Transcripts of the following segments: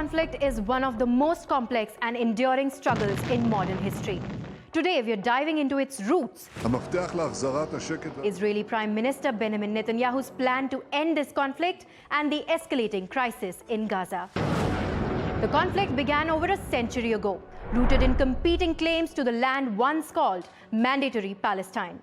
conflict is one of the most complex and enduring struggles in modern history. Today, we are diving into its roots. Israeli Prime Minister Benjamin Netanyahu's plan to end this conflict and the escalating crisis in Gaza. The conflict began over a century ago, rooted in competing claims to the land once called Mandatory Palestine.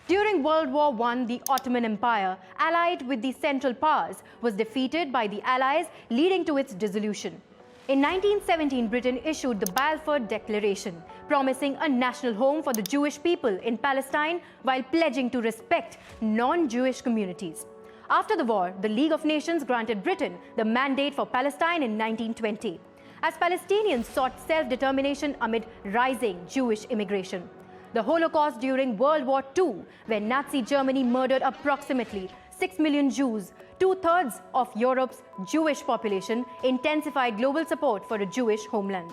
During World War I, the Ottoman Empire, allied with the Central Powers, was defeated by the Allies, leading to its dissolution. In 1917, Britain issued the Balfour Declaration, promising a national home for the Jewish people in Palestine while pledging to respect non-Jewish communities. After the war, the League of Nations granted Britain the mandate for Palestine in 1920, as Palestinians sought self-determination amid rising Jewish immigration. The Holocaust during World War II, where Nazi Germany murdered approximately 6 million Jews, two-thirds of Europe's Jewish population, intensified global support for a Jewish homeland.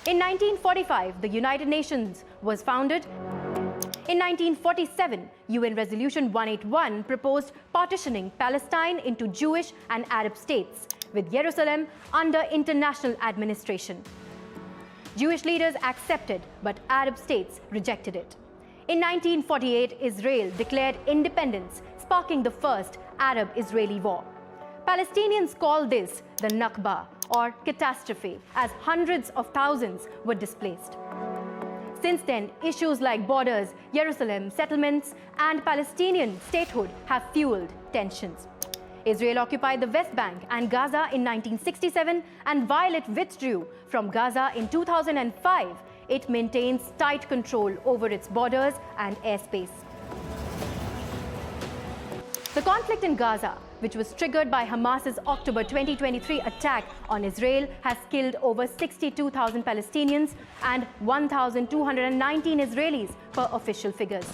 In 1945, the United Nations was founded. In 1947, UN Resolution 181 proposed partitioning Palestine into Jewish and Arab states, with Jerusalem under international administration. Jewish leaders accepted, but Arab states rejected it. In 1948, Israel declared independence, sparking the first Arab-Israeli war. Palestinians call this the Nakba, or catastrophe, as hundreds of thousands were displaced. Since then, issues like borders, Jerusalem, settlements, and Palestinian statehood have fueled tensions. Israel occupied the West Bank and Gaza in 1967, and while it withdrew from Gaza in 2005, it maintains tight control over its borders and airspace. The conflict in Gaza, which was triggered by Hamas's October 2023 attack on Israel, has killed over 62,000 Palestinians and 1,219 Israelis per official figures.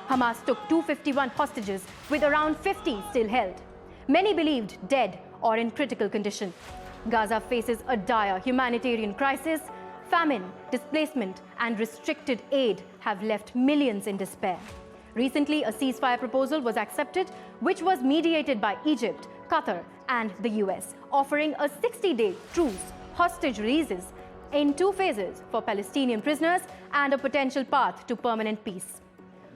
Hamas took 251 hostages, with around 50 still held. Many believed dead or in critical condition. Gaza faces a dire humanitarian crisis. Famine, displacement, and restricted aid have left millions in despair. Recently, a ceasefire proposal was accepted, which was mediated by Egypt, Qatar, and the US, offering a 60-day truce, hostage releases in 2 phases for Palestinian prisoners, and a potential path to permanent peace.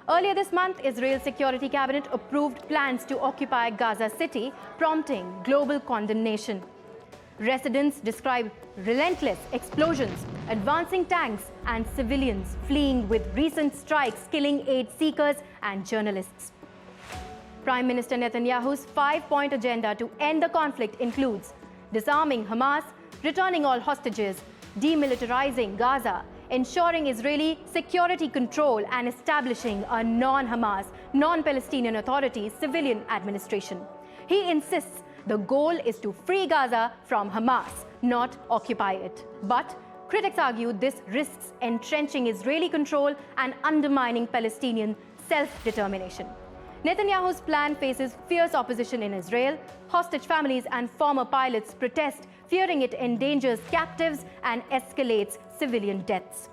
Earlier this month, Israel's Security Cabinet approved plans to occupy Gaza City, prompting global condemnation. Residents describe relentless explosions, advancing tanks, and civilians fleeing, with recent strikes killing aid seekers and journalists. Prime Minister Netanyahu's 5-point agenda to end the conflict includes disarming Hamas, returning all hostages, demilitarizing Gaza, ensuring Israeli security control, and establishing a non-Hamas, non-Palestinian Authority civilian administration. He insists the goal is to free Gaza from Hamas, not occupy it. But critics argue this risks entrenching Israeli control and undermining Palestinian self-determination. Netanyahu's plan faces fierce opposition in Israel. Hostage families and former pilots protest, fearing it endangers captives and escalates civilian deaths.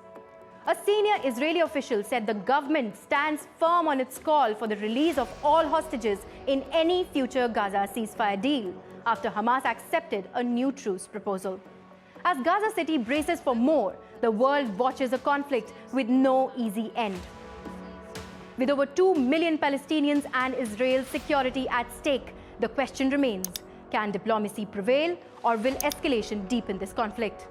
A senior Israeli official said the government stands firm on its call for the release of all hostages in any future Gaza ceasefire deal, after Hamas accepted a new truce proposal. As Gaza City braces for more, the world watches a conflict with no easy end. With over 2 million Palestinians and Israel's security at stake, the question remains: can diplomacy prevail, or will escalation deepen this conflict?